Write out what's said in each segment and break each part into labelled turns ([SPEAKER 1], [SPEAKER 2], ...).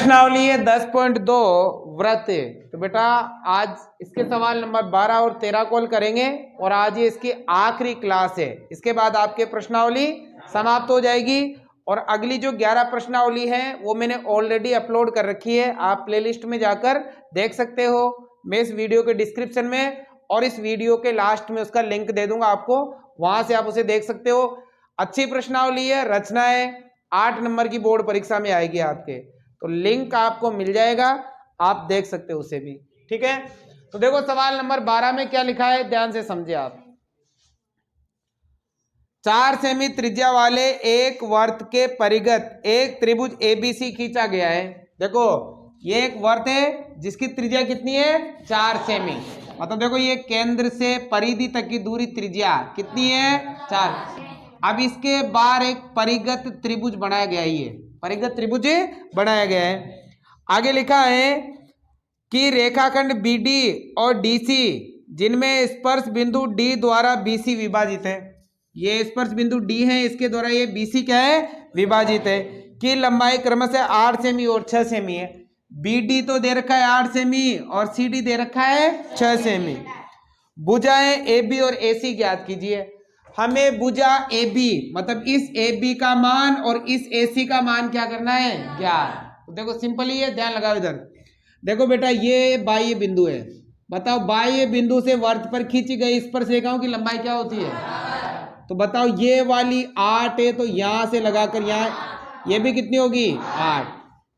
[SPEAKER 1] प्रश्नावली है 10.2 व्रत। तो बेटा आज इसके सवाल नंबर 12 और 13 कॉल करेंगे और आज ये इसकी आखिरी क्लास है। इसके बाद आपके प्रश्नावली समाप्त हो जाएगी और अगली जो 11 प्रश्नावली है वो मैंने ऑलरेडी अपलोड कर रखी है। आप प्लेलिस्ट में जाकर देख सकते हो, मैं इस वीडियो के डिस्क्रिप्शन में और इस वीडियो के लास्ट में उसका लिंक दे दूंगा आपको, वहां से आप उसे देख सकते हो। अच्छी प्रश्नावली है, रचनाएं 8 नंबर की बोर्ड परीक्षा में आएगी आपके, तो लिंक आपको मिल जाएगा, आप देख सकते हो उसे भी। ठीक है, तो देखो सवाल नंबर 12 में क्या लिखा है, ध्यान से समझिए आप। 4 सेमी त्रिज्या वाले एक वर्त के परिगत एक त्रिभुज एबीसी खींचा गया है। देखो ये एक वर्त है जिसकी त्रिज्या कितनी है, 4 सेमी। मतलब देखो ये केंद्र से परिधि तक की दूरी त्रिज्या कितनी है, 4। अब इसके बाहर एक परिगत त्रिभुज बनाया गया है, ये परिगत त्रिभुज बनाया गया है। आगे लिखा है कि रेखाखंड बीडी और डीसी जिनमें स्पर्श बिंदु डी द्वारा बीसी विभाजित है, ये स्पर्श बिंदु डी है, इसके द्वारा ये बीसी क्या है, विभाजित है, कि लंबाई क्रमशः 8 सेमी और 6 सेमी है। बीडी तो दे रखा है 8 सेमी और सीडी दे रखा है 6 सेमी। भुजाएं एबी और एसी ज्ञात कीजिए। हमें भुजा AB मतलब इस AB का मान और इस AC का मान क्या करना है, ज्ञात। तो देखो सिंपल ही है, ध्यान लगाओ इधर। देखो बेटा ये बाह्य बिंदु है, बताओ बाह्य बिंदु से वर्त पर खींची गई स्पर्श रेखाओं की लंबाई क्या होती है। तो बताओ ये वाली 8 है, तो यहां से लगाकर यहाँ ये भी कितनी होगी, 8।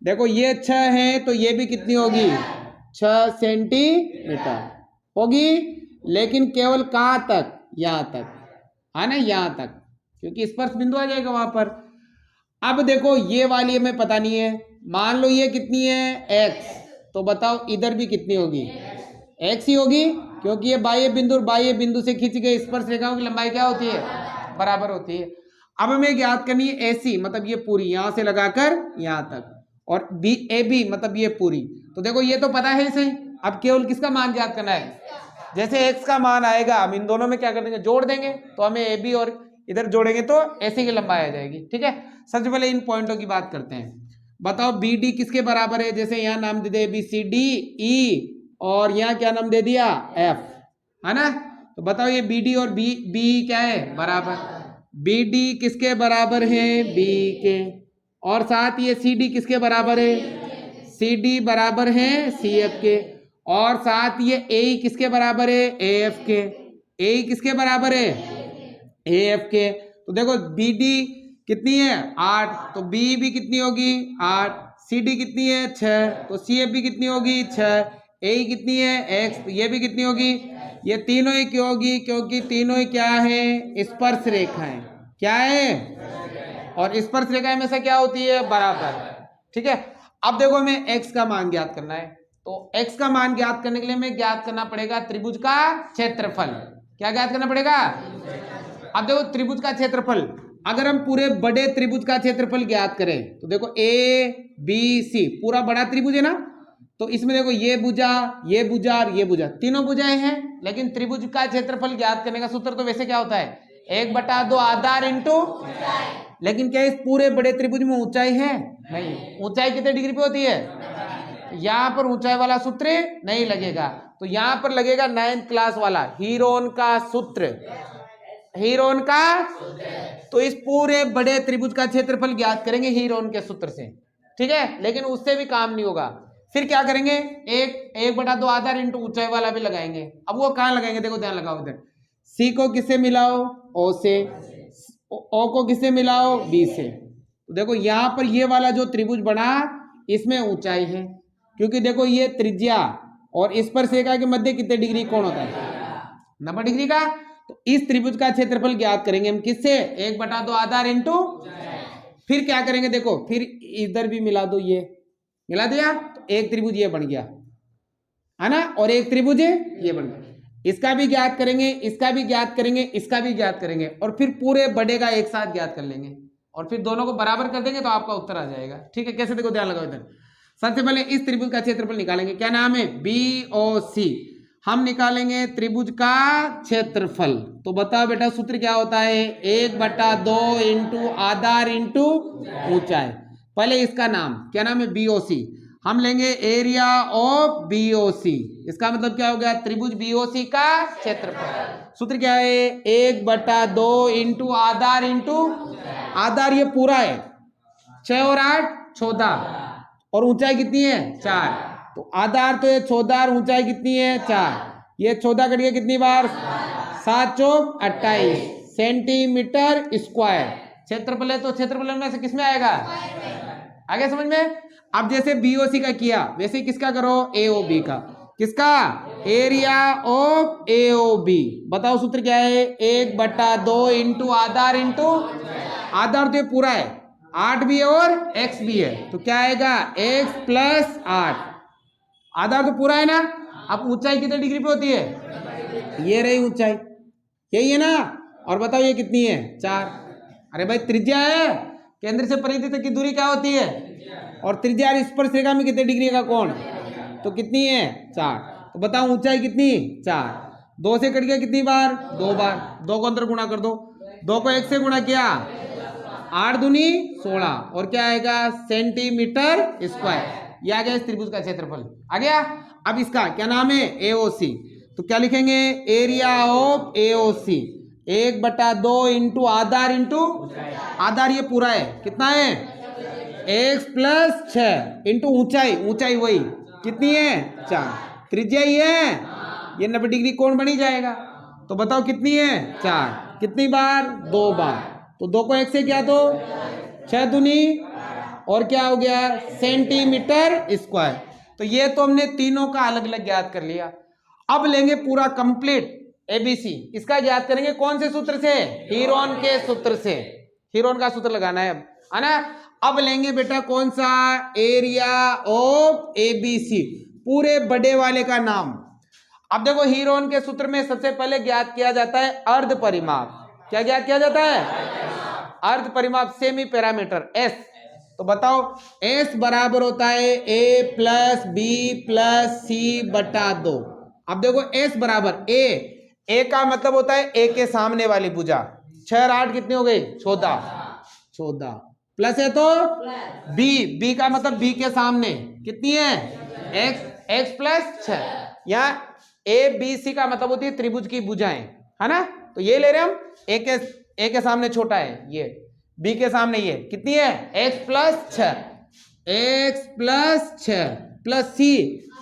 [SPEAKER 1] देखो ये 6 है तो ये भी कितनी होगी, 6 सेंटीमीटर होगी, लेकिन केवल कहां तक, यहां तक, है ना, यहां तक, क्योंकि स्पर्श बिंदु आ जाएगा वहां पर। अब देखो ये वाली हमें पता नहीं है, मान लो ये कितनी है, x, तो बताओ इधर भी कितनी होगी, x ही होगी, क्योंकि ये बाह्य बिंदु और बाह्य बिंदु से खींची गई स्पर्श रेखाओं की लंबाई क्या होती है, बराबर होती है। अब हमें ज्ञात करनी है AC मतलब ये पूरी यहां से लगाकर यहां तक, और AB मतलब ये पूरी। तो देखो ये तो पता है सही, अब केवल किसका मान ज्ञात करना है, जैसे x का मान आएगा हम इन दोनों में क्या कर देंगे, जोड़ देंगे, तो हमें AB और इधर जोड़ेंगे तो AC की लंबाई आ जाएगी। ठीक है, सबसे पहले इन पॉइंटों की बात करते हैं। बताओ BD किसके बराबर है, जैसे यहाँ नाम दे दे ABCD E और यहाँ क्या नाम दे दिया F, है ना। तो बताओ ये BD और B क्या है, बराबर। BD किसके बराबर है, B के, और साथ ये CD किसके बराबर है, CD बराबर है CF के, और साथ ये AE किसके बराबर है, AF के। AE किसके बराबर है, AF के। तो देखो BD कितनी है, 8, तो B भी कितनी होगी, 8। CD कितनी है, 6, तो CF भी कितनी होगी, 6। AE कितनी है, X, तो ये भी कितनी होगी, ये तीनों ही क्यों होगी, क्योंकि तीनों ही क्या है, स्पर्श रेखाएं, क्या है, और स्पर्श रेखा हमेशा क्या होती है, बराबर। ठीक है, अब देखो हमें x का मान ज्ञात करना है, तो x का मान ज्ञात करने के लिए हमें ज्ञात करना पड़ेगा त्रिभुज का क्षेत्रफल। क्या ज्ञात करना पड़ेगा, अब देखो त्रिभुज का क्षेत्रफल, अगर हम पूरे बड़े त्रिभुज का क्षेत्रफल ज्ञात करें तो देखो ABC पूरा बड़ा त्रिभुज है ना, तो इसमें देखो ये भुजा और ये भुजा, तीनों भुजाएं हैं, लेकिन त्रिभुज का क्षेत्रफल ज्ञात करने का सूत्र तो वैसे क्या होता है, 1/2 आधार इंटू, लेकिन क्या इस पूरे बड़े त्रिभुज में ऊंचाई है, नहीं। ऊंचाई कितने डिग्री पे होती है, यहां पर ऊंचाई वाला सूत्र नहीं लगेगा, तो यहां पर लगेगा 9th क्लास वाला हीरोन का सूत्र, हीरोन का। तो इस पूरे बड़े त्रिभुज का क्षेत्रफल ज्ञात करेंगे हीरोन के सूत्र से। ठीक है, लेकिन उससे भी काम नहीं होगा, फिर क्या करेंगे, 1/2 आधार इंटू ऊंचाई वाला भी लगाएंगे। अब वो कहां लगाएंगे, देखो ध्यान लगाओ इधर, C को किससे मिलाओ, O से, O को किससे मिलाओ, B से। तो देखो यहां पर ये वाला जो त्रिभुज बना इसमें ऊंचाई है, क्योंकि देखो ये त्रिज्या और स्पर्श रेखा के मध्य कितने डिग्री कोण होता है, 90 डिग्री का। तो इस त्रिभुज का क्षेत्रफल ज्ञात करेंगे हम किससे, 1/2 आधार इंटू, फिर क्या करेंगे, देखो फिर इधर भी मिला दो, ये मिला दिया, तो एक त्रिभुज ये बन गया, है ना, और एक त्रिभुज ये बन गया। इसका भी ज्ञात करेंगे, इसका भी ज्ञात करेंगे, इसका भी ज्ञात करेंगे, और फिर पूरे बड़े का एक साथ ज्ञात कर लेंगे, और फिर दोनों को बराबर कर देंगे तो आपका उत्तर आ जाएगा। ठीक है, कैसे, देखो ध्यान लगाओ इधर। सबसे पहले इस त्रिभुज का क्षेत्रफल निकालेंगे, क्या नाम है, BOC। हम निकालेंगे त्रिभुज का क्षेत्रफल, तो बताओ बेटा सूत्र क्या होता है, 1/2 इंटू आधार इंटू ऊंचाई। पहले इसका नाम क्या नाम है, बीओसी। हम लेंगे एरिया ऑफ बीओसी, इसका मतलब क्या हो गया, त्रिभुज बीओसी का क्षेत्रफल। सूत्र क्या है, 1/2 इंटू आधार इंटू आधार, ये पूरा है 6 और 8 14, और ऊंचाई कितनी है 4, तो आधार तो ये 14, ऊंचाई कितनी है 4, ये 14 कट गया कितनी बार, 7 चौक 28 सेंटीमीटर स्क्वायर क्षेत्रफल है। तो क्षेत्रफल में से किसमें आएगा, आगे समझ में। अब जैसे बीओसी का किया वैसे किसका करो, एओबी का। किसका, एरिया ऑफ एओबी। बताओ सूत्र क्या है, 1/2 इंटू आधार इंटू आधार, तो ये पूरा है 8 भी है और x भी है, तो क्या आएगा x प्लस 8, आधार तो पूरा है ना। अब ऊंचाई कितने डिग्री पे होती है, ये रही ऊंचाई, यही है ना। और बताओ ये कितनी है 4। अरे भाई त्रिज्या है, केंद्र से परिधि तक की दूरी क्या होती है, और त्रिज्या स्पर्शरेखा में कितने डिग्री का कोण, तो कितनी है 4। तो बताओ ऊंचाई कितनी 4, 2 से कट गया कितनी बार, 2 बार, 2 को अंदर गुणा कर दो, 2 को 1 से गुणा किया 8 दूनी 16, और क्या आएगा सेंटीमीटर स्क्वायर। ये आ गया इस त्रिभुज का क्षेत्रफल, आ गया। अब इसका क्या नाम है, एओसी। तो क्या लिखेंगे, एरिया ऑफ एओसी 1/2 इंटू आधार इंटू आधार, ये पूरा है कितना है x प्लस 6 इंटू ऊंचाई, ऊंचाई वही कितनी है 4, त्रिज्या ही है, ये 90 डिग्री कोण बन ही जाएगा। तो बताओ कितनी है 4, कितनी बार 2 बार, तो 2 को 1 से क्या, तो 6 दूनी, और क्या हो गया सेंटीमीटर स्क्वायर। तो ये तो हमने तीनों का अलग अलग ज्ञात कर लिया। अब लेंगे पूरा कंप्लीट एबीसी, इसका ज्ञात करेंगे कौन से सूत्र से, हीरोन के सूत्र से, हीरोन का सूत्र लगाना है अब, है ना। अब लेंगे बेटा कौन सा, एरिया ऑफ एबीसी, पूरे बड़े वाले का नाम। अब देखो हीरोन के सूत्र में सबसे पहले ज्ञात किया जाता है अर्ध परिमाप। क्या ज्ञात किया जाता है, अर्ध परिमाप, सेमी पैरामीटर एस। तो बताओ एस बराबर होता है ए प्लस बी प्लस सी बटा 2। अब देखो एस बराबर ए का मतलब होता है ए के सामने वाली भुजा, 6 और 8 कितनी हो गई 14, प्लस है तो बी का मतलब बी के सामने कितनी है x प्लस 6। यहाँ ए बी सी का मतलब होती है त्रिभुज की भुजाएं, है ना। तो ये ले रहे हम, ए के सामने छोटा है ये, बी के सामने ये कितनी है x प्लस 6 प्लस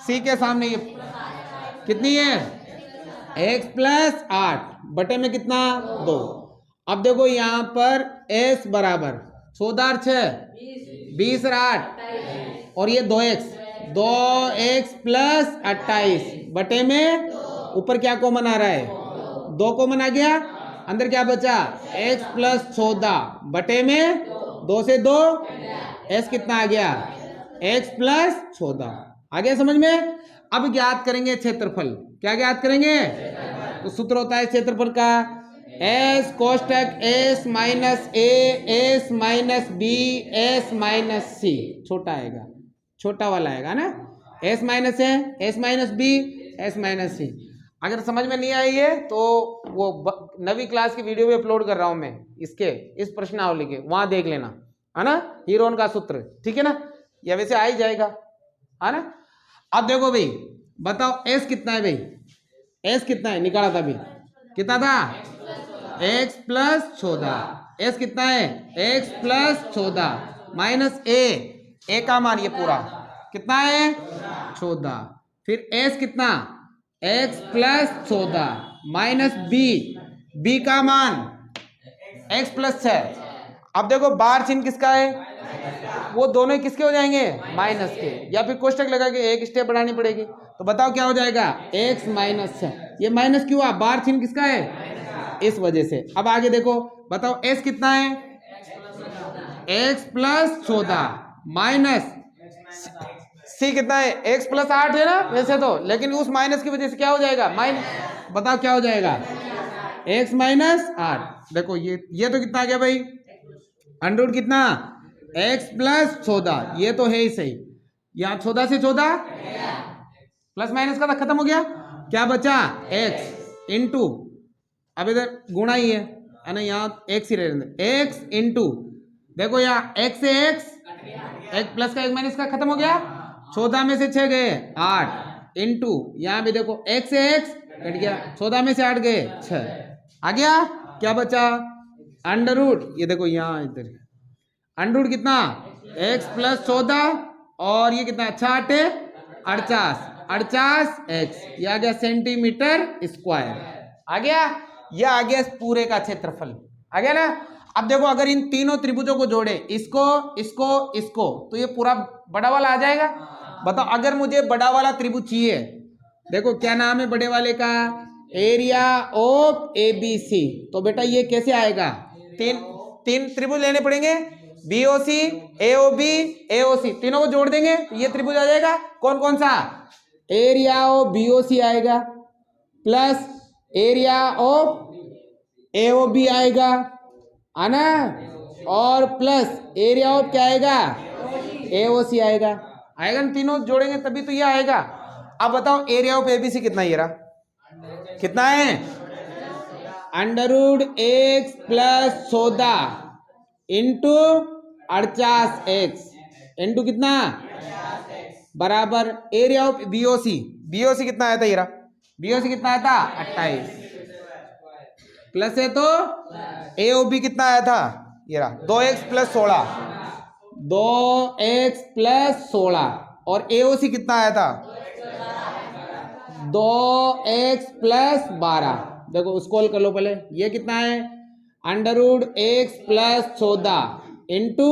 [SPEAKER 1] सी के सामने ये कितनी है x प्लस 8 बटे में कितना 2। अब देखो यहाँ पर s बराबर 14 और 6 20 और 8 और ये 2x प्लस 28 बटे में ऊपर क्या कॉमन आ रहा है 2 कॉमन आ गया, अंदर क्या बचा x प्लस 14 बटे में 2 से 2 s कितना आ गया x प्लस 14। आ गया समझ में। अब ज्ञात करेंगे क्षेत्रफल। क्या ज्ञात करेंगे, तो सूत्र होता है क्षेत्रफल का s कोष्टक s minus a s minus b s minus c, छोटा आएगा, छोटा वाला आएगा ना, s minus a s minus b s minus c। अगर समझ में नहीं आई है तो वो 9वीं क्लास की वीडियो भी अपलोड कर रहा हूं मैं, इसके इस प्रश्नावली के, वहां देख लेना, है ना, हीरोन का सूत्र, ठीक है ना, या वैसे आ ही जाएगा, है ना। अब देखो भाई बताओ s कितना है भाई, s कितना है निकाला था अभी, कितना था x प्लस 14, s कितना है x प्लस 14 माइनस a का मान ये पूरा कितना है 14, फिर s कितना x प्लस 14 माइनस b का मान x प्लस 6। अब देखो बार चिन्ह किसका है, वो दोनों किसके हो जाएंगे माइनस के, या फिर कोष्टक लगा के एक स्टेप बढ़ानी पड़ेगी। तो बताओ क्या हो जाएगा x माइनस 6, ये माइनस क्यों हुआ, बार चिन्ह किसका है इस वजह से। अब आगे देखो बताओ s कितना है x प्लस 14 माइनस c कितना है x प्लस 8 है ना वैसे तो, लेकिन उस माइनस की वजह से क्या हो जाएगा माइनस, बताओ क्या हो जाएगा x माइनस 8। देखो ये तो कितना आ गया भाई अंडर रूट कितना x प्लस 14, ये तो है ही सही, यहाँ 14 से 14 प्लस माइनस का तो खत्म हो गया, क्या बचा x इंटू, अब इधर गुणा ही है ना, यहाँ x ही रहे x इंटू, देखो यहाँ x से x एक प्लस का एक माइनस का खत्म हो गया। 14 में से 6 गए 8 इंटू यहाँ भी देखो x से x कट गया, 14 में से 8 गए 6 आ गया। क्या बचा अंडर रूट, ये देखो यहाँ इधर अंडर रूट कितना x प्लस 14 और ये कितना 6 8 48 x, ये आ गया सेंटीमीटर स्क्वायर आ गया। यह आ गया पूरे का क्षेत्रफल आ गया ना। अब देखो अगर इन तीनों त्रिभुजों को जोड़े इसको इसको इसको तो ये पूरा बड़ा वाला आ जाएगा। बताओ अगर मुझे बड़ा वाला त्रिभुज चाहिए, देखो क्या नाम है बड़े वाले का, एरिया ऑफ एबीसी। तो बेटा ये कैसे आएगा, तीन त्रिभुज लेने पड़ेंगे, बीओसी एओबी एओसी, तीनों को जोड़ देंगे तो ये त्रिभुज आ जाएगा। कौन कौन सा, एरिया ऑफ बीओसी आएगा प्लस एरिया ऑफ एओबी आएगा है ना, और प्लस एरिया ऑफ क्या आएगा एओसी आएगा। आएगा ना, तीनों जोड़ेंगे तभी तो ये आएगा। अब बताओ एरिया ऑफ एबीसी कितना, ये रहा कितना है under root X plus 14 into 48 X into कितना बराबर एरिया ऑफ बीओसी, बीओसी कितना आया था, ये रहा बीओसी कितना आया था 28 प्लस है तो एओबी कितना आया था, ये रहा 2x प्लस 16, 2x प्लस 16 और एओसी कितना आया था 2x प्लस 12। देखो स्क्रॉल कर लो पहले, ये कितना है under root x plus 14 into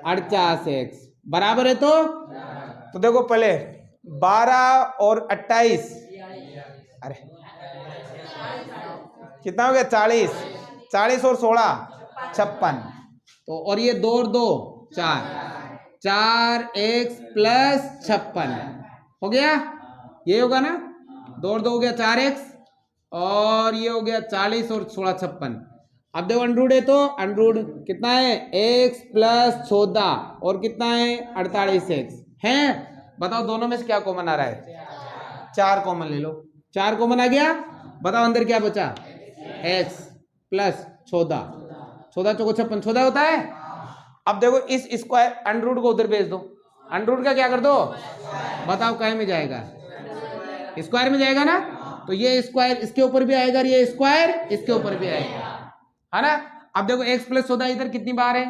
[SPEAKER 1] 48x बराबर है तो देखो पहले 12 और 28, अरे कितना हो गया 40, 40 और 16 56, तो और ये 2 और 2 4, 4x प्लस 56 हो गया, ये होगा ना 2 और 2 हो गया 4x और ये हो गया 40 और 16 56। अब देखो अंडरूट है तो अंडरूट कितना है x प्लस 14 और कितना है 48x है। बताओ दोनों में से क्या कॉमन आ रहा है, 4 कॉमन ले लो, 4 कॉमन आ गया। बताओ अंदर क्या बचा x प्लस 14, 14 चौको 56 14 होता है। अब देखो इस स्क्वायर अंडरूट को उधर भेज दो, अंडरूट का क्या कर दो, बताओ काय में जाएगा स्क्वायर में जाएगा ना, तो ये स्क्वायर इसके ऊपर भी आएगा, ये स्क्वायर इसके ऊपर भी आएगा है ना। अब देखो x प्लस 14 इधर कितनी बार है,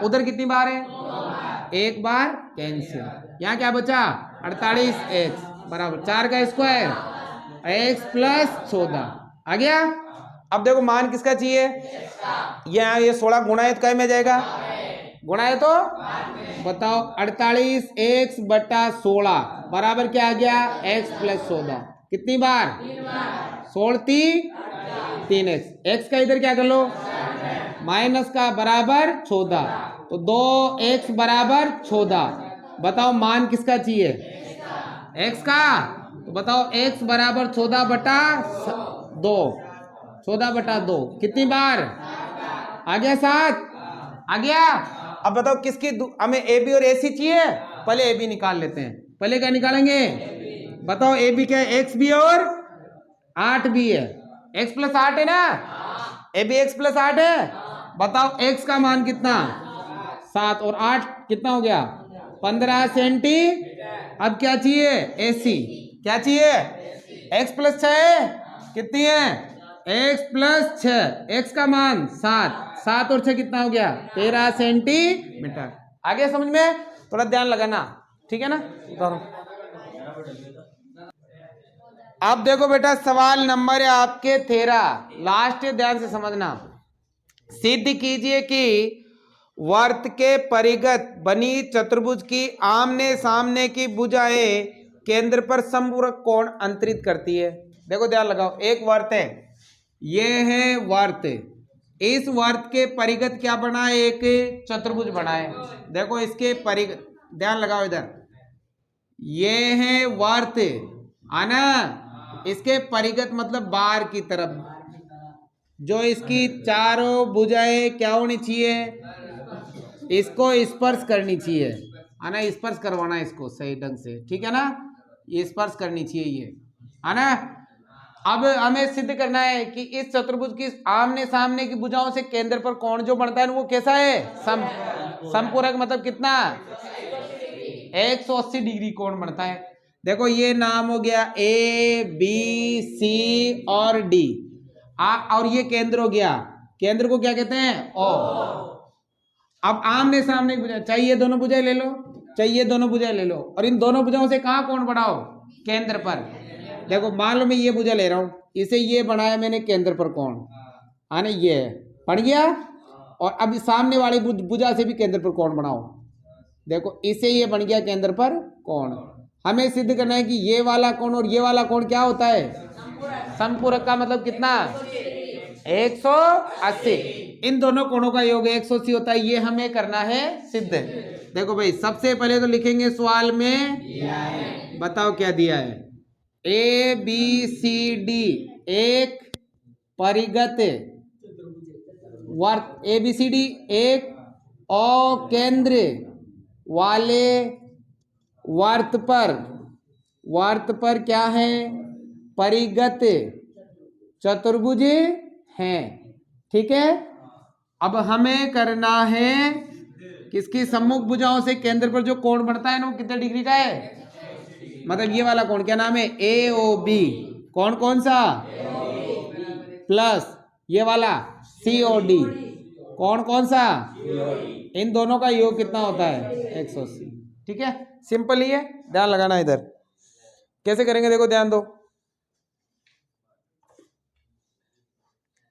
[SPEAKER 1] उधर कितनी बार है, एक बार कैंसिल, यहाँ क्या बचा 48x बराबर 4 का स्क्वायर x प्लस 14 आ गया। अब देखो मान किसका चाहिए, यहाँ ये 16 गुणायत काय में जाएगा, गुणायत तो बताओ 48x बटा 16 बराबर क्या आ गया x प्लस 14, कितनी बार 3x, x का इधर क्या कर लो माइनस का बराबर 14, तो 2x बराबर 14। बताओ मान किसका चाहिए x का, तो बताओ x बराबर 14 बटा 2, 14 बटा 2 कितनी बार आ गया 7 आ गया। अब बताओ किसकी हमें ए बी और ए सी चाहिए, पहले ए बी निकाल लेते हैं, पहले क्या निकालेंगे बताओ ए बी क्या है, एक्स बी और 8 भी है, x प्लस 8 है ना, ए बी एक्स प्लस 8 है। बताओ x का मान कितना 7 और 8 कितना हो गया 15 सेंटी। अब क्या चाहिए AC, क्या चाहिए x प्लस 6 कितनी है x प्लस 6, x का मान 7, 7 और 6 कितना हो गया 13 सेंटीमीटर। आगे समझ में थोड़ा ध्यान लगाना, ठीक है ना। अब देखो बेटा सवाल नंबर है आपके 13, लास्ट ध्यान से समझना। सिद्ध कीजिए कि वर्त के परिगत बनी चतुर्भुज की आमने सामने की भुजाएं केंद्र पर समपूरक कोण अंतरित करती है। देखो ध्यान लगाओ, एक वर्त है, ये है वर्त, इस वर्त के परिगत क्या बना है एक चतुर्भुज बना है। देखो इसके परिगत ध्यान लगाओ इधर, ये है वर्त आना, इसके परिगत मतलब बाहर की तरफ, जो इसकी चारों भुजाएं क्या होनी चाहिए, इसको स्पर्श करनी चाहिए है ना, स्पर्श करवाना इसको सही ढंग से, ठीक है ना, ये स्पर्श करनी चाहिए ये है ना। अब हमें सिद्ध करना है कि इस चतुर्भुज की आमने सामने की भुजाओं से केंद्र पर कोण जो बनता है वो कैसा है सम। समपूरक मतलब कितना 180 डिग्री कोण बनता है। देखो ये नाम हो गया ए बी सी और डी और ये केंद्र हो गया, केंद्र को क्या कहते हैं ओ। अब आमने सामने भुजा, चाहिए दोनों भुजाएं ले लो, चाहिए दोनों भुजाएं ले लो, और इन दोनों भुजाओं से कहाँ कोण बढ़ाओ केंद्र पर। देखो मान लो मैं ये भुजा ले रहा हूं, इसे ये बनाया मैंने केंद्र पर कोण, आने ये पड़ गया, और अब सामने वाली भुजा से भी केंद्र पर कोण बनाओ। देखो इसे ये बन गया केंद्र पर कोण। हमें सिद्ध करना है कि ये वाला कोण और ये वाला कोण क्या होता है समपूरक का मतलब कितना 180। इन दोनों कोणों का योग 180 होता है, ये हमें करना है सिद्ध। देखो भाई सबसे पहले तो लिखेंगे सवाल में, बताओ क्या दिया है। ए बी सी डी एक परिगत वर्त, ए बी सी डी एक अकेंद्र वाले वर्त पर क्या है परिगत चतुर्भुज हैं, ठीक है। अब हमें करना है किसकी सम्मुख भुजाओं से केंद्र पर जो कोण बनता है ना वो कितने डिग्री का है, मतलब ये वाला कोण क्या नाम है ए ओ बी, कोण कौन सा प्लस ये वाला सी ओ डी, कोण कौन सा, इन दोनों का योग कितना होता है 180, ठीक है। सिंपल ही है, ध्यान लगाना। इधर कैसे करेंगे देखो ध्यान दो,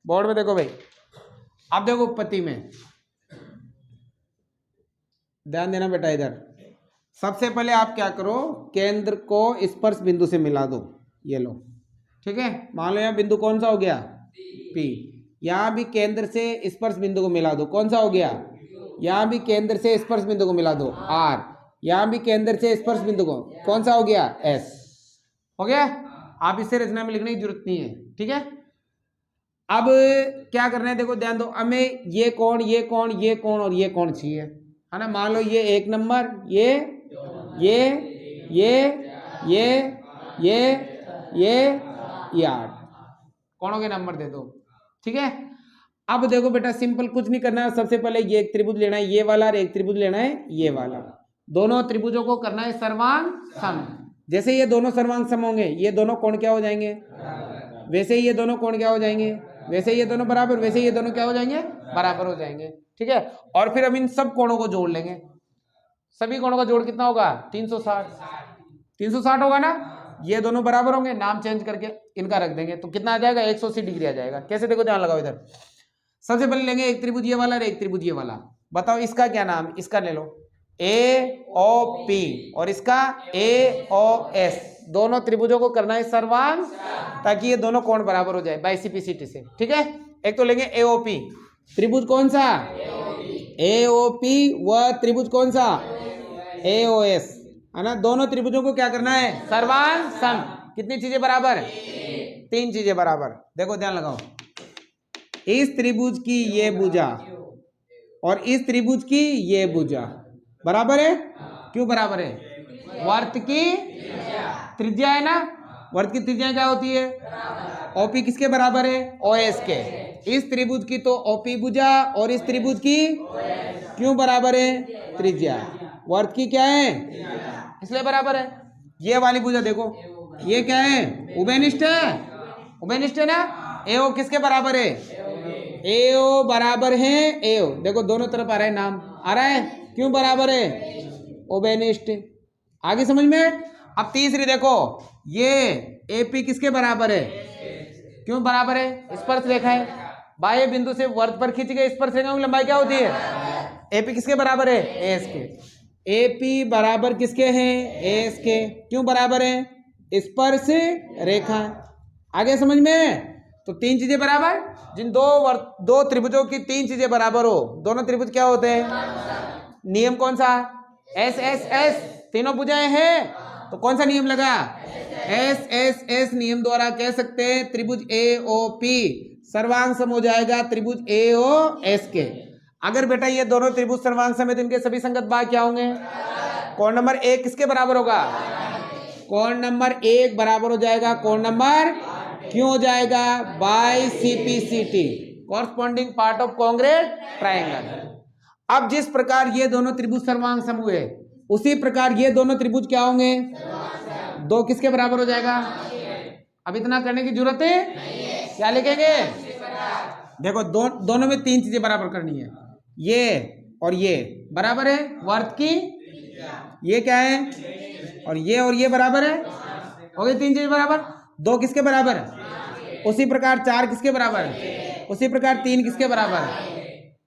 [SPEAKER 1] बोर्ड में देखो भाई। अब देखो उत्पत्ति में ध्यान देना बेटा। इधर सबसे पहले आप क्या करो, केंद्र को स्पर्श बिंदु से मिला दो, ये लो, ठीक है। मान लो यहाँ बिंदु कौन सा हो गया P, यहाँ भी केंद्र से स्पर्श बिंदु को मिला दो, कौन सा हो गया, यहाँ भी केंद्र से स्पर्श बिंदु को मिला दो R, यहाँ भी केंद्र से स्पर्श बिंदु को कौन सा हो गया S, हो गया। आप इसे रचना में लिखने की जरूरत नहीं है, ठीक है। अब क्या करना है देखो ध्यान दो, हमें ये कोण ये कोण ये कोण और ये कोण चाहिए, है ना। मान लो ये 1 नंबर, ये 8 कोणों के नंबर दे दो, ठीक है। अब देखो बेटा सिंपल कुछ नहीं करना है, सबसे पहले ये एक त्रिभुज लेना है ये वाला, और एक त्रिभुज लेना है ये वाला। दोनों त्रिभुजों को करना है सर्वांग सम। जैसे ये दोनों सर्वांग सम होंगे ये दोनों कोण क्या हो जाएंगे, वैसे ही ये दोनों कोण क्या हो जाएंगे, वैसे ही ये दोनों बराबर, वैसे ही ये दोनों क्या हो जाएंगे बराबर हो जाएंगे, ठीक है। और फिर हम इन सब कोणों को जोड़ लेंगे, सभी कोणों का जोड़ कितना होगा 360 होगा ना। ये दोनों बराबर होंगे, नाम चेंज करके इनका रख देंगे तो कितना आ जाएगा 180 डिग्री आ जाएगा। कैसे देखो ध्यान लगाओ। इधर सबसे पहले लेंगे एक त्रिभुज ये वाला और एक त्रिभुज ये वाला, बताओ इसका क्या नाम, इसका ले लो ए ओ पी और इसका ए ओ एस। दोनों त्रिभुजों को करना है सर्वांग ताकि ये दोनों कोण बराबर हो जाए बाइसिपिसिटी से, ठीक है। एक तो लेंगे एओपी, त्रिभुज कौन सा एओपी, व त्रिभुज कौन सा एओएस, है ना। दोनों त्रिभुजों को क्या करना है सर्वांग सम। कितनी चीजें बराबर, 3 चीजें बराबर। देखो ध्यान लगाओ, इस त्रिभुज की ये भुजा और इस त्रिभुज की ये भुजा बराबर है। क्यों बराबर है, वर्त की त्रिज्या है ना, वर्त की त्रिज्या क्या होती है ओपी किसके बराबर है ओएस के। इस त्रिभुज की तो ओपी भुजा और इस त्रिभुज की क्यों बराबर है त्रिज्या, वर्त की क्या है इसलिए बराबर है। ये वाली भुजा देखो ये क्या है उभयनिष्ठ है, उभयनिष्ठ है ना। एओ किसके बराबर है, एओ बराबर है एओ, देखो दोनों तरफ आ रहा है नाम आ रहा है, क्यों बराबर है उभयनिष्ठ। आगे समझ में। अब तीसरी देखो ये एपी किसके बराबर है, क्यों बराबर है स्पर्श रेखा है, बाह्य बिंदु से वर्त पर खींची गई स्पर्श रेखा की लंबाई क्या होती है, एपी किसके बराबर है एस के। एपी बराबर किसके हैं एस के, क्यों बराबर है स्पर्श रेखा। आगे समझ में। तो 3 चीजें बराबर, जिन दो त्रिभुजों की 3 चीजें बराबर हो दोनों त्रिभुज क्या होते हैं, नियम कौन सा एस एस एस, तीनों भुजाएं हैं तो कौन सा नियम लगा एस एस एस नियम द्वारा कह सकते हैं त्रिभुज ए ओ पी सर्वांग सम हो जाएगा त्रिभुज ए ओ एस के। अगर बेटा ये दोनों त्रिभुज सर्वांग सम है तो इनके सभी संगत भाग क्या होंगे, कोण नंबर 1 किसके बराबर होगा, कोण नंबर 1 बराबर हो जाएगा कोण नंबर, क्यों हो जाएगा by CPCT corresponding part of congruent triangle. अब जिस प्रकार ये दोनों त्रिभुज सर्वांग समूह है, उसी प्रकार ये दोनों त्रिभुज क्या होंगे, दो किसके बराबर हो जाएगा। अब इतना करने की जरूरत है, क्या लिखेंगे, देखो दोनों में तीन चीजें बराबर करनी है, ये और ये बराबर है वर्त की, ये क्या है, और ये बराबर है, हो गई तीन चीजें बराबर। दो किसके बराबर, उसी प्रकार चार किसके बराबर, उसी प्रकार तीन किसके बराबर,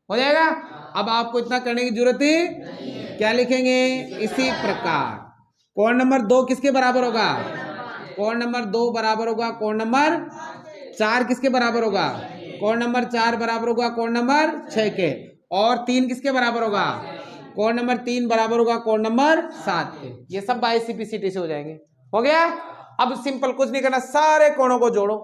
[SPEAKER 1] हो जाएगा। अब आपको इतना करने की जरूरत है, क्या लिखेंगे, इसी प्रकार कोण नंबर दो किसके बराबर होगा, कोण नंबर दो बराबर होगा कोण नंबर चार किसके बराबर होगा, कोण नंबर चार बराबर होगा कोण नंबर 6 के, और तीन किसके बराबर होगा, कोण नंबर तीन बराबर होगा कोण नंबर 7 के। ये सब बाई सीपीसीटी से हो जाएंगे, हो गया। अब सिंपल कुछ नहीं करना, सारे कोणों को जोड़ो,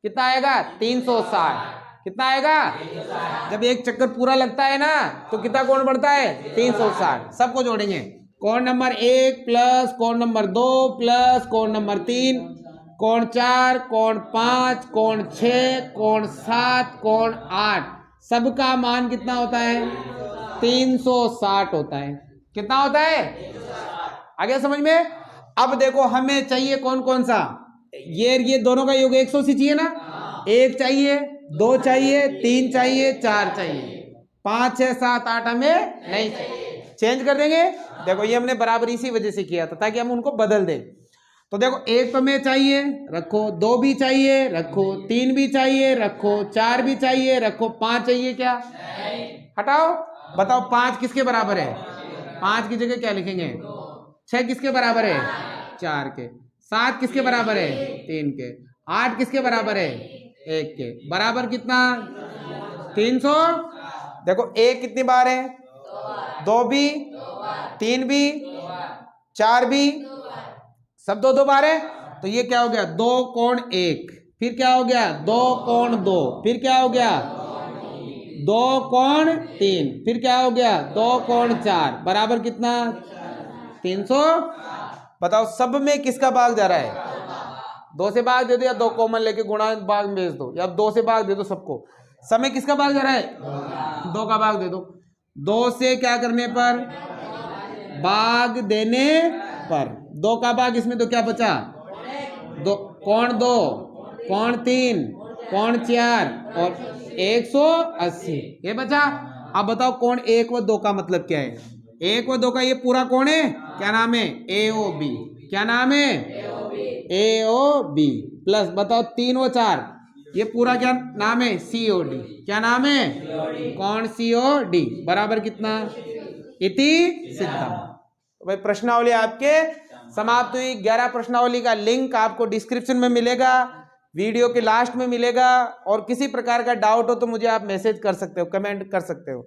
[SPEAKER 1] कितना आएगा 360, कितना आएगा, जब एक चक्कर पूरा लगता है ना तो कितना कोण बढ़ता है 360, सबको जोड़ेंगे। कोण नंबर 1 प्लस कोण नंबर 2 प्लस कोण नंबर 3, कोण 4, कोण 5, कोण 6, कोण 7, कोण 8, सबका मान कितना होता है 360 होता है। कितना होता है, आ गया समझ में। अब देखो हमें चाहिए कौन कौन सा, ये दोनों का योग 180 चाहिए ना, एक चाहिए, दो चाहिए, तीन चाहिए, चार चाहिए, 5 6 7 8 हमें नहीं चाहिए, चेंज कर देंगे। देखो ये हमने बराबर इसी वजह से किया था ताकि हम उनको बदल दें। तो देखो एक तो में चाहिए रखो, दो भी चाहिए रखो, तीन भी चाहिए रखो, चार भी चाहिए रखो, 5 चाहिए क्या, हटाओ, बताओ 5 किसके बराबर है, 5 की जगह क्या लिखेंगे, 6 किसके बराबर है 4 के, 7 किसके बराबर है 3 के, 8 किसके बराबर है 1 के, बराबर कितना 300। देखो एक कितनी बार है, दो भी, तीन भी, चार भी, सब दो दो बार है। तो ये क्या हो गया, 2 कोण 1, फिर क्या हो गया 2 कोण 2, फिर क्या हो गया 2 कोण 3, फिर क्या हो गया 2 कोण 4, बराबर कितना 300। बताओ सब में किसका भाग जा रहा है, 2 से भाग दे दो, या 2 कॉमन लेके गुणा भाग में भेज दो, या 2 से भाग दे दो सबको। समय किसका भाग जा रहा है 2 का भाग दे दो, 2 से क्या करने पर, भाग देने पर, 2 का भाग इसमें तो क्या बचा, दो कोण 2, कोण 3, कोण 4 और 180, ये बचा। अब बताओ कोण 1 व 2 का मतलब क्या है, 1 व 2 का ये पूरा कोण है, क्या नाम है AOB, क्या नाम है AOB, प्लस बताओ 3 व 4, ये पूरा क्या नाम है COD, क्या नाम है कोण COD, बराबर कितना, इति सिद्धम। तो भाई प्रश्नावली आपके समाप्त हुई। 11 प्रश्नावली का लिंक आपको डिस्क्रिप्शन में मिलेगा, वीडियो के लास्ट में मिलेगा, और किसी प्रकार का डाउट हो तो मुझे आप मैसेज कर सकते हो, कमेंट कर सकते हो।